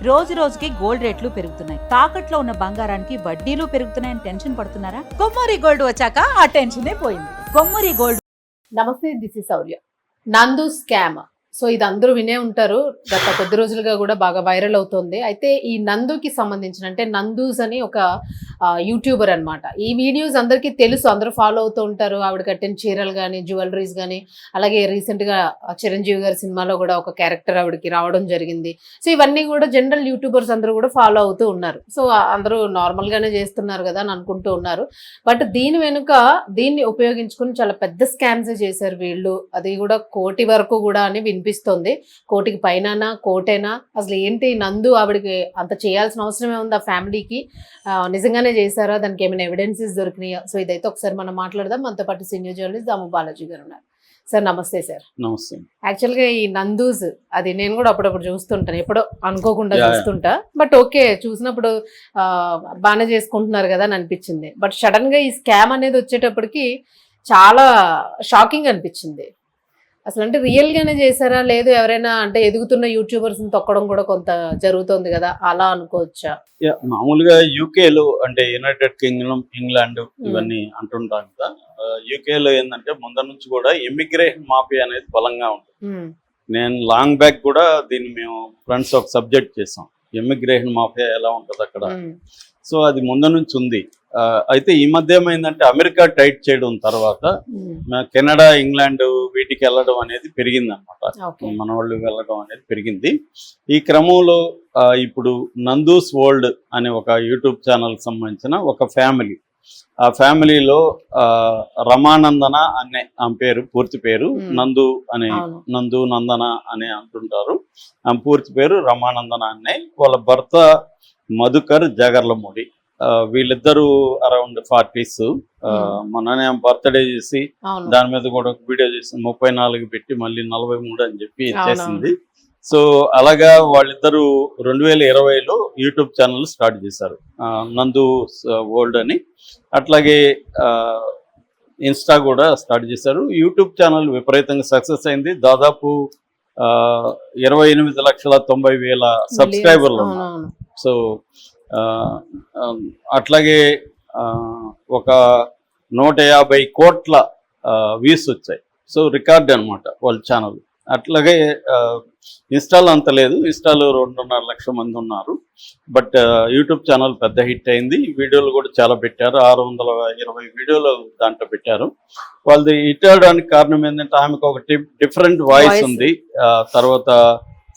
రోజు రోజుకి గోల్డ్ రేట్లు పెరుగుతున్నాయి. తాకట్లో ఉన్న బంగారానికి వడ్డీలు పెరుగుతున్నాయని టెన్షన్ పడుతున్నారా? కొమ్మూరి గోల్డ్ వచ్చాక ఆ టెన్షనే పోయింది. కొమ్మూరి గోల్డ్. నమస్తే, దిస్ ఇస్ శౌర్య. నందు స్కామ్. సో ఇది అందరూ వినే ఉంటారు. గత కొద్ది రోజులుగా కూడా బాగా వైరల్ అవుతుంది. అయితే ఈ నందుకి సంబంధించిన, అంటే నందూస్ అని ఒక యూట్యూబర్ అనమాట. ఈ వీడియోస్ అందరికీ తెలుసు, అందరూ ఫాలో అవుతూ ఉంటారు. ఆవిడ కట్టిన చీరలు కానీ, జ్యువెలరీస్ కానీ, అలాగే రీసెంట్గా చిరంజీవి గారి సినిమాలో కూడా ఒక క్యారెక్టర్ ఆవిడకి రావడం జరిగింది. సో ఇవన్నీ కూడా జనరల్ యూట్యూబర్స్ అందరూ కూడా ఫాలో అవుతూ ఉన్నారు. సో అందరూ నార్మల్గానే చేస్తున్నారు కదా అని అనుకుంటూ ఉన్నారు. బట్ దీని వెనుక దీన్ని ఉపయోగించుకుని చాలా పెద్ద స్కామ్స్ చేశారు వీళ్ళు. అది కూడా కోటి వరకు కూడా అని వినిపిస్తుంది. కోటికి పైన కోటేనా, అసలు ఏంటి నందు ఆవిడకి అంత చేయాల్సిన అవసరమే ఉంది ఆ ఫ్యామిలీకి? నిజంగానే చేశారా? దానికి ఏమైనా ఎవిడెన్సెస్ దొరికినాయా? సో ఇదైతే ఒకసారి మనం మాట్లాడదాం. మనతో పాటు సీనియర్ జర్నలిస్ట్ దాము బాలాజీ గారు ఉన్నారు. సార్ నమస్తే. సార్ నమస్తే. యాక్చువల్గా ఈ నందూస్ అది నేను కూడా అప్పుడప్పుడు చూస్తుంటాను, ఎప్పుడో అనుకోకుండా చూస్తుంటా. బట్ ఓకే, చూసినప్పుడు బాగానే చేసుకుంటున్నారు కదా అని అనిపించింది. బట్ సడన్ గా ఈ స్కామ్ అనేది వచ్చేటప్పటికి చాలా షాకింగ్ అనిపించింది. అసలు అంటే రియల్ గానే చేశారా, లేదు ఎవరైనా అంటే ఎదుగుతున్న యూట్యూబర్స్ తొక్కడం కూడా కొంత జరుగుతుంది కదా, అలా అనుకోవచ్చా? మామూలుగా యూకేలో అంటే యునైటెడ్ కింగ్డమ్, ఇంగ్లాండ్ ఇవన్నీ అంటుంటాం కదా. యూకేలో ఏంటంటే ముందర నుంచి కూడా ఇమిగ్రేషన్ మాఫియా అనేది బలంగా ఉంటుంది. నేను లాంగ్ బ్యాక్ కూడా దీన్ని మేము ఫ్రెండ్స్ ఒక సబ్జెక్ట్ చేసాం, ఇమిగ్రేషన్ మాఫియా ఎలా ఉంటుంది అక్కడ. సో అది ముందు నుంచి ఉంది. అయితే ఈ మధ్య ఏమైందంటే అమెరికా టైట్ చేయడం తర్వాత కెనడా, ఇంగ్లాండ్ వీటికి వెళ్ళడం అనేది పెరిగింది అనమాట. మన వాళ్ళు వెళ్ళడం అనేది పెరిగింది. ఈ క్రమంలో ఇప్పుడు నందూస్ వరల్డ్ అనే ఒక యూట్యూబ్ ఛానల్కి సంబంధించిన ఒక ఫ్యామిలీ, ఆ ఫ్యామిలీలో రమానందన అనే ఆమె పేరు, పూర్తి పేరు నందు అనే, నందు నందన అని అంటుంటారు. ఆమె పూర్తి పేరు రమానందన అనే. వాళ్ళ భర్త మధుకర్ జగర్లమూడి. వీళ్ళిద్దరూ అరౌండ్ 40s. మొన్ననే బర్త్డే చేసి దాని మీద కూడా ఒక వీడియో చేసి 34 పెట్టి మళ్ళీ 43 అని చెప్పి చేసింది. సో అలాగా వాళ్ళిద్దరూ 2020లో యూట్యూబ్ ఛానల్ స్టార్ట్ చేశారు, నందు వరల్డ్ అని. అట్లాగే ఇన్స్టా కూడా స్టార్ట్ చేశారు. యూట్యూబ్ ఛానల్ విపరీతంగా సక్సెస్ అయింది. దాదాపు 28,90,000 సబ్స్క్రైబర్లు ఉన్నారు. సో అట్లాగే ఒక 150 కోట్ల వ్యూస్ వచ్చాయి. సో రికార్డ్ అనమాట వాళ్ళ ఛానల్. అట్లాగే ఇన్స్టాలో అంత లేదు, ఇన్స్టాలో 2.5 లక్షల మంది ఉన్నారు. బట్ యూట్యూబ్ ఛానల్ పెద్ద హిట్ అయింది. వీడియోలు కూడా చాలా పెట్టారు, 620 వీడియోలు దాంట్లో పెట్టారు. వాళ్ళది హిట్ అవడానికి కారణం ఏంటంటే ఆమెకు ఒక డిఫరెంట్ వాయిస్ ఉంది. తర్వాత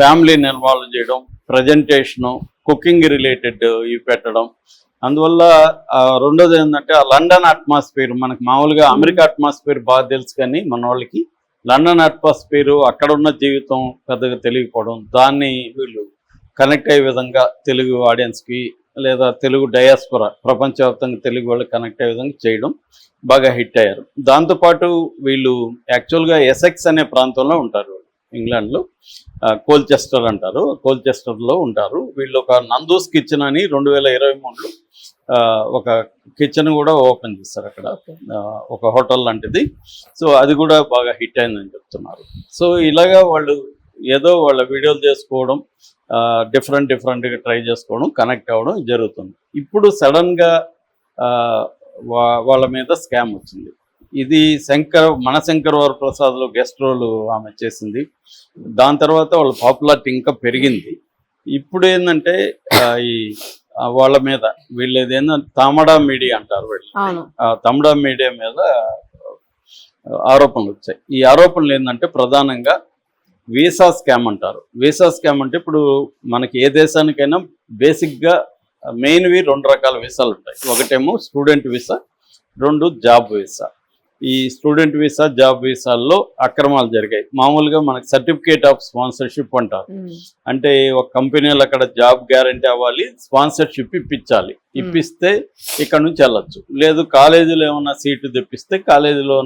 ఫ్యామిలీని ఇన్వాల్వ్ చేయడం, ప్రజెంటేషను, కుకింగ్ రిలేటెడ్ ఇవి పెట్టడం. అందువల్ల రెండోది ఏంటంటే ఆ లండన్ అట్మాస్ఫియర్, మనకు మామూలుగా అమెరికా అట్మాస్ఫియర్ బాగా తెలుసు, కానీ మన వాళ్ళకి లండన్ అట్మాస్ఫియర్, అక్కడ ఉన్న జీవితం పెద్దగా తెలియకపోవడం, దాన్ని వీళ్ళు కనెక్ట్ అయ్యే విధంగా తెలుగు ఆడియన్స్కి లేదా తెలుగు డయాస్పోరా, ప్రపంచవ్యాప్తంగా తెలుగు వాళ్ళు కనెక్ట్ అయ్యే విధంగా చేయడం బాగా హిట్ అయ్యారు. దాంతోపాటు వీళ్ళు యాక్చువల్గా ఎసెక్స్ అనే ప్రాంతంలో ఉంటారు, ఇంగ్లాండ్లో. కోల్చెస్టర్ అంటారు, కోల్చెస్టర్లో ఉంటారు వీళ్ళు. ఒక నందూస్ కిచెన్ అని 2023లో ఒక కిచెన్ కూడా ఓపెన్ చేస్తారు అక్కడ, ఒక హోటల్ లాంటిది. సో అది కూడా బాగా హిట్ అయిందని చెప్తున్నారు. సో ఇలాగా వాళ్ళు ఏదో వాళ్ళ వీడియోలు చేసుకోవడం, డిఫరెంట్గా ట్రై చేసుకోవడం, కనెక్ట్ అవ్వడం జరుగుతుంది. ఇప్పుడు సడన్గా వాళ్ళ మీద స్కామ్ వచ్చింది. ఇది మనశంకర్ వరప్రసాద్లో గెస్ట్ రోల్ ఆమె చేసింది. దాని తర్వాత వాళ్ళ పాపులారిటీ ఇంకా పెరిగింది. ఇప్పుడు ఏంటంటే ఈ వాళ్ళ మీద వీళ్ళది ఏంటంటే తమడా మీడియా అంటారు, వీళ్ళు తమడా మీడియా మీద ఆరోపణలు వచ్చాయి. ఈ ఆరోపణలు ఏంటంటే ప్రధానంగా వీసా స్కామ్ అంటారు. వీసా స్కామ్ అంటే ఇప్పుడు మనకి ఏ దేశానికైనా బేసిక్గా మెయిన్వి 2 రకాల వీసాలు ఉంటాయి. ఒకటేమో స్టూడెంట్ వీసా, 2 జాబ్ వీసా. ఈ స్టూడెంట్ వీసా, జాబ్ వీసాల్లో అక్రమాలు జరిగాయి. మామూలుగా మనకి సర్టిఫికేట్ ఆఫ్ స్పాన్సర్షిప్ అంటారు. అంటే ఒక కంపెనీలో అక్కడ జాబ్ గ్యారంటీ అవ్వాలి, స్పాన్సర్షిప్ ఇప్పించాలి. ఇప్పిస్తే ఇక్కడ నుంచి వెళ్ళొచ్చు. లేదు కాలేజీలో ఏమన్నా సీటు తెప్పిస్తే కాలేజీలో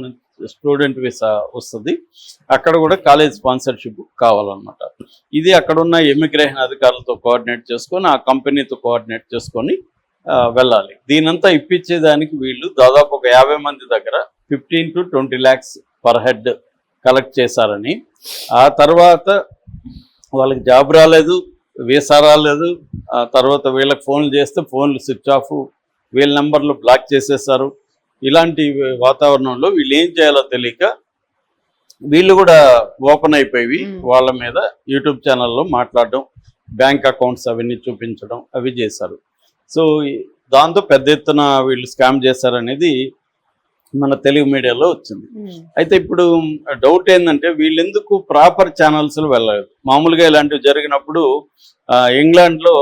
స్టూడెంట్ వీసా వస్తుంది, అక్కడ కూడా కాలేజ్ స్పాన్సర్షిప్ కావాలన్నమాట. ఇది అక్కడున్న ఇమిగ్రేషన్ అధికారులతో కోఆర్డినేట్ చేసుకొని, ఆ కంపెనీతో కోఆర్డినేట్ చేసుకొని వెళ్ళాలి. దీనంతా ఇప్పించేదానికి వీళ్ళు దాదాపు ఒక 50 మంది దగ్గర 15 to 20 lakhs per head collect చేశారని, ఆ తర్వాత వాళ్ళకి జాబ్ రాలేదు, వీసా రాలేదు. ఆ తర్వాత వీళ్ళకి ఫోన్లు చేస్తే ఫోన్లు స్విచ్ ఆఫ్, వీళ్ళ నెంబర్లు బ్లాక్ చేసేసారు. ఇలాంటి వాతావరణంలో వీళ్ళు ఏం చేయాలో తెలియక వీళ్ళు కూడా ఓపెన్ అయిపోయి వాళ్ళ మీద యూట్యూబ్ ఛానల్లో మాట్లాడడం, బ్యాంక్ అకౌంట్స్ అవన్నీ చూపించడం అవి చేశారు. సో దాంతో పెద్ద ఎత్తున వీళ్ళు స్కామ్ చేశారనేది మన తెలుగు మీడియాలో వచ్చింది. అయితే ఇప్పుడు డౌట్ ఏంటంటే వీళ్ళు ఎందుకు ప్రాపర్ ఛానల్స్ వెళ్ళలేదు. మామూలుగా ఇలాంటివి జరిగినప్పుడు ఇంగ్లాండ్లో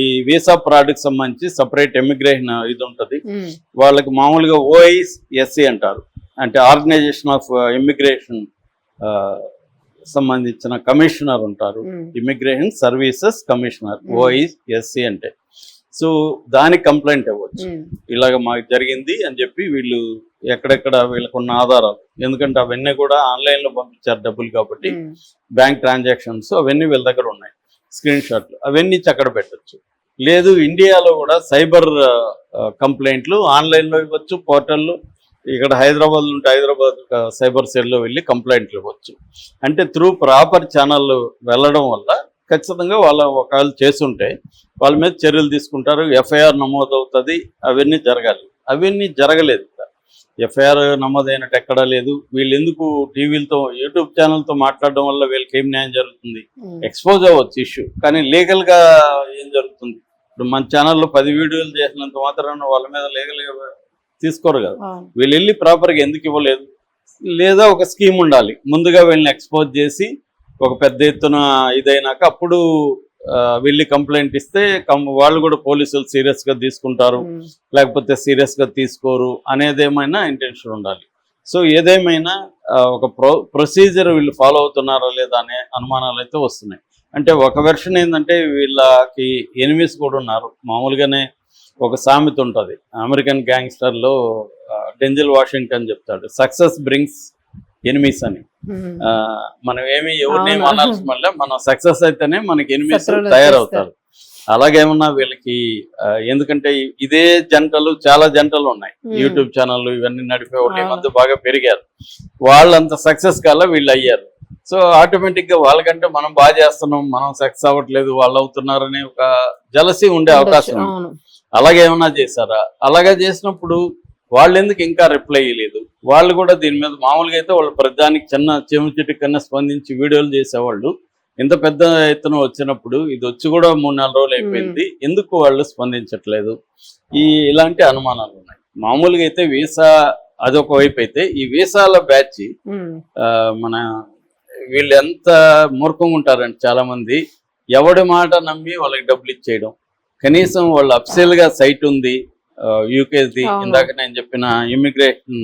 ఈ వీసా ఫ్రాడ్కి సంబంధించి సపరేట్ ఇమిగ్రేషన్ ఇది ఉంటుంది. వాళ్ళకి మామూలుగా OISC అంటారు, అంటే ఆర్గనైజేషన్ ఆఫ్ ఇమిగ్రేషన్ సంబంధించిన కమిషనర్ ఉంటారు, ఇమిగ్రేషన్ సర్వీసెస్ కమిషనర్, OISC అంటే. సో దానికి కంప్లైంట్ ఇవ్వచ్చు, ఇలాగ మాకు జరిగింది అని చెప్పి. వీళ్ళు ఎక్కడెక్కడ వీళ్ళకున్న ఆధారాలు, ఎందుకంటే అవన్నీ కూడా ఆన్లైన్లో పంపించారు డబ్బులు కాబట్టి, బ్యాంక్ ట్రాన్సాక్షన్స్ అవన్నీ వీళ్ళ దగ్గర ఉన్నాయి, స్క్రీన్ షాట్లు అవన్నీ అక్కడ పెట్టచ్చు. లేదు ఇండియాలో కూడా సైబర్ కంప్లైంట్లు ఆన్లైన్లో ఇవ్వచ్చు, పోర్టల్లో. ఇక్కడ హైదరాబాద్ ఉంటే హైదరాబాద్ సైబర్ సెల్లో వెళ్ళి కంప్లైంట్లు ఇవ్వచ్చు. అంటే త్రూ ప్రాపర్ ఛానల్ వెళ్ళడం వల్ల ఖచ్చితంగా వాళ్ళ ఒకవేళ చేస్తుంటే వాళ్ళ మీద చర్యలు తీసుకుంటారు, FIR నమోదవుతుంది, అవన్నీ జరగాలి. అవన్నీ జరగలేదు. FIR నమోదైనట్టు ఎక్కడా లేదు. వీళ్ళు ఎందుకు టీవీలతో యూట్యూబ్ ఛానల్తో మాట్లాడడం వల్ల వీళ్ళకి ఏం న్యాయం జరుగుతుంది? ఎక్స్పోజ్ అవ్వచ్చు ఇష్యూ, కానీ లీగల్గా ఏం జరుగుతుంది? ఇప్పుడు మన ఛానల్లో 10 వీడియోలు చేసినంత మాత్రాన వాళ్ళ మీద లీగల్గా తీసుకోరు కదా. వీళ్ళు వెళ్ళి ప్రాపర్గా ఎందుకు ఇవ్వలేదు? లేదా ఒక స్కీమ్ ఉండాలి, ముందుగా వీళ్ళని ఎక్స్పోజ్ చేసి ఒక పెద్ద ఎత్తున ఇదైనాక అప్పుడు వెళ్ళి కంప్లైంట్ ఇస్తే వాళ్ళు కూడా పోలీసులు సీరియస్గా తీసుకుంటారు, లేకపోతే సీరియస్గా తీసుకోరు అనేది ఏమైనా ఇంటెన్షన్ ఉండాలి. సో ఏదేమైనా ఒక ప్రొసీజర్ వీళ్ళు ఫాలో అవుతున్నారా లేదా అనే అనుమానాలు అయితే వస్తున్నాయి. అంటే ఒక వెర్షన్ ఏంటంటే వీళ్ళకి ఎనిమీస్ కూడా ఉన్నారు. మామూలుగానే ఒక సామెత ఉంటుంది అమెరికన్ గ్యాంగ్స్టర్లో, డెంజల్ వాషింగ్టన్ చెప్తాడు, సక్సెస్ బ్రింగ్స్ ఎనిమీస్ అని. మనం ఎవరిని అనాల్సిన వల్ల మనం సక్సెస్ అయితేనే మనకి ఎనిమీస్ తయారవుతారు. అలాగేమన్నా వీళ్ళకి, ఎందుకంటే ఇదే జంటలు చాలా జంటలు ఉన్నాయి, యూట్యూబ్ ఛానళ్ళు ఇవన్నీ నడిపే వాళ్ళు ఈ మధ్య బాగా పెరిగారు. వాళ్ళంత సక్సెస్ కల్లా వీళ్ళు అయ్యారు. సో ఆటోమేటిక్ గా వాళ్ళకంటే మనం బాగా చేస్తున్నాం, మనం సక్సెస్ అవ్వట్లేదు, వాళ్ళు అవుతున్నారనే ఒక జలసీ ఉండే అవకాశం ఉంది. అలాగేమన్నా చేశారా? అలాగే చేసినప్పుడు వాళ్ళు ఎందుకు ఇంకా రిప్లై ఇవ్వలేదు? వాళ్ళు కూడా దీని మీద మామూలుగా అయితే వాళ్ళు ప్రతిదానికి చిన్న చెముచిటి కన్నా స్పందించి వీడియోలు చేసేవాళ్ళు. ఇంత పెద్ద ఎత్తున వచ్చినప్పుడు ఇది వచ్చి కూడా 3-4 రోజులు అయిపోయింది, ఎందుకు వాళ్ళు స్పందించట్లేదు? ఇలాంటి అనుమానాలు ఉన్నాయి. మామూలుగా అయితే వీసా అదొక వైపు అయితే, ఈ వీసాల బ్యాచ్ మన వీళ్ళు ఎంత మూర్ఖంగా ఉంటారంటే చాలా మంది ఎవడి మాట నమ్మి వాళ్ళకి డబ్బులు ఇచ్చేయడం. కనీసం వాళ్ళు అఫీషియల్ గా సైట్ ఉంది, యూకేది ఇందాక నేను చెప్పిన immigration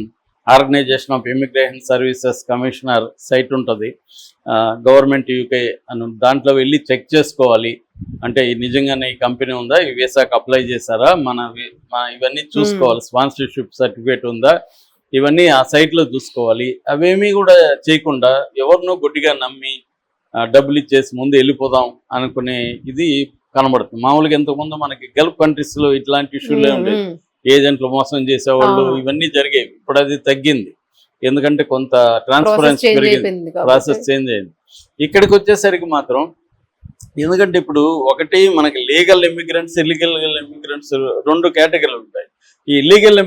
organization of immigration services commissioner site ఉంటుంది, గవర్నమెంట్ UK అని. దాంట్లో వెళ్ళి చెక్ చేసుకోవాలి, అంటే నిజంగానే ఈ కంపెనీ ఉందా, ఈ వీసాకి అప్లై చేశారా, ఇవన్నీ చూసుకోవాలి, స్పాన్సర్షిప్ సర్టిఫికేట్ ఉందా, ఇవన్నీ ఆ సైట్లో చూసుకోవాలి. అవేమీ కూడా చేయకుండా ఎవరినో గుడ్డిగా నమ్మి డబ్బులు ఇచ్చేసి ముందు వెళ్ళిపోదాం అనుకునే ఇది కనబడుతుంది. మామూలుగా ఇంతకుముందు మనకి గల్ఫ్ కంట్రీస్ లో ఇట్లాంటి ఇష్యూలే ఉండేది, ఏజెంట్లు మోసం చేసేవాళ్ళు, ఇవన్నీ జరిగేవి. ఇప్పుడు అది తగ్గింది, ఎందుకంటే కొంత ట్రాన్స్పరెన్సీ పెరిగింది, ప్రాసెస్ చేంజ్ అయింది. ఇక్కడికి వచ్చేసరికి మాత్రం, ఎందుకంటే ఇప్పుడు ఒకటి మనకి లీగల్ ఇమిగ్రెంట్స్, ఇల్లీగల్ ఇమిగ్రెంట్స్ 2 కేటగిరీలు ఉంటాయి. ఈ ఇల్లీగల్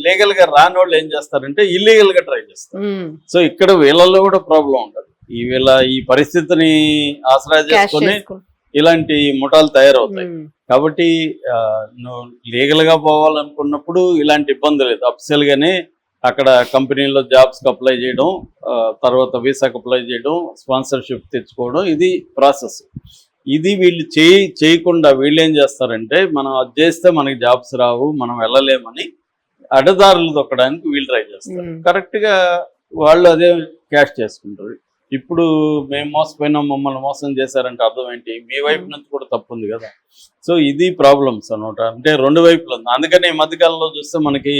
లీగల్ గా రాని వాళ్ళు ఏం చేస్తారంటే ఇల్లీగల్ గా ట్రై చేస్తారు. సో ఇక్కడ వీళ్ళల్లో కూడా ప్రాబ్లం ఉంటుంది. ఈ పరిస్థితిని ఆసరా చేసుకుని ఇలాంటి ముఠాలు తయారవుతాయి. కాబట్టి నువ్వు లీగల్ గా పోవాలనుకున్నప్పుడు ఇలాంటి ఇబ్బంది లేదు, అఫీషియల్ గానే అక్కడ కంపెనీలో జాబ్స్ కి అప్లై చేయడం, తర్వాత వీసాకి అప్లై చేయడం, స్పాన్సర్షిప్ తెచ్చుకోవడం, ఇది ప్రాసెస్. ఇది వీళ్ళు చేయకుండా వీళ్ళు ఏం చేస్తారంటే, మనం అది చేస్తే మనకి జాబ్స్ రావు, మనం వెళ్ళలేమని అడ్డదారులు తొక్కడానికి వీళ్ళు ట్రై చేస్తారు. కరెక్ట్ గా వాళ్ళు అదే క్యాష్ చేసుకుంటారు. ఇప్పుడు మేము మోసపోయినాం, మమ్మల్ని మోసం చేశారంటే అర్థం ఏంటి? మీ వైపు నుంచి కూడా తప్పు ఉంది కదా. సో ఇది ప్రాబ్లమ్స్ అనమాట, అంటే 2 వైపులు ఉంది. అందుకని ఈ మధ్యకాలంలో చూస్తే మనకి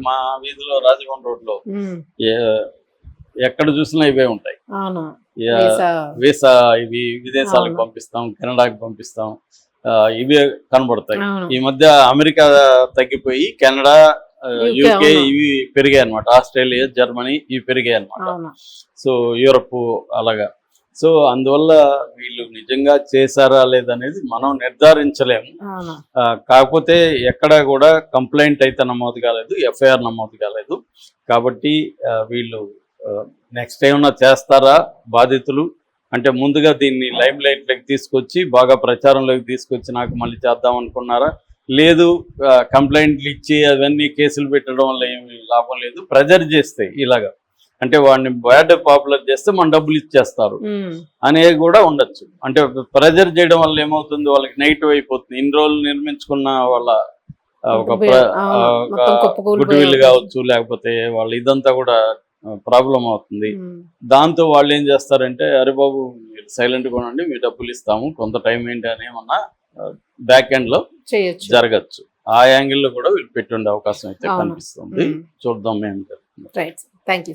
మా వీధిలో రాజభవన్ రోడ్ లో ఎక్కడ చూసినా ఇవే ఉంటాయి. వీసా ఇవి విదేశాలకు పంపిస్తాం, కెనడాకి పంపిస్తాం, ఇవే కనబడతాయి. ఈ మధ్య అమెరికా తగ్గిపోయి కెనడా, UK ఇవి పెరిగాయి అనమాట, ఆస్ట్రేలియా, జర్మనీ ఇవి పెరిగాయి అనమాట. సో యూరప్ అలాగా. సో అందువల్ల వీళ్ళు నిజంగా చేశారా లేదనేది మనం నిర్ధారించలేము. అవును. కాకపోతే ఎక్కడ కూడా కంప్లైంట్ అయితే నమోదు కాలేదు, ఎఫ్ఐఆర్ నమోదు కాలేదు. కాబట్టి వీళ్ళు నెక్స్ట్ ఏమన్నా చేస్తారా బాధితులు అంటే ముందుగా దీన్ని లైమ్ లైట్లోకి తీసుకొచ్చి బాగా ప్రచారంలోకి తీసుకొచ్చి నాకు మళ్ళీ చేద్దాం అనుకున్నారా, లేదు కంప్లైంట్లు ఇచ్చి అవన్నీ కేసులు పెట్టడం వల్ల ఏమి లాభం లేదు, ప్రెజర్ చేస్తే ఇలాగా అంటే వాడిని బ్యాడ్ పాపులర్ చేస్తే మన డబ్బులు ఇచ్చేస్తారు అనేది కూడా ఉండొచ్చు. అంటే ప్రెజర్ చేయడం వల్ల ఏమవుతుంది, వాళ్ళకి నెగిటివ్ అయిపోతుంది. ఇన్ని రోజులు నిర్మించుకున్న వాళ్ళ ఒక గుడ్ విల్ కావచ్చు, లేకపోతే వాళ్ళ ఇదంతా కూడా ప్రాబ్లం అవుతుంది. దాంతో వాళ్ళు ఏం చేస్తారంటే అరే బాబు మీరు సైలెంట్గా ఉండండి, మీ డబ్బులు ఇస్తాము, కొంత టైం ఏంటి అని ఏమన్నా బ్యాక్ ఎండ్ లో జరగచ్చు. ఆ యాంగిల్లో కూడా వీళ్ళు పెట్టుండే అవకాశం అయితే కనిపిస్తుంది. చూద్దాం ఏం జరుగుతుంది. Right, thank you.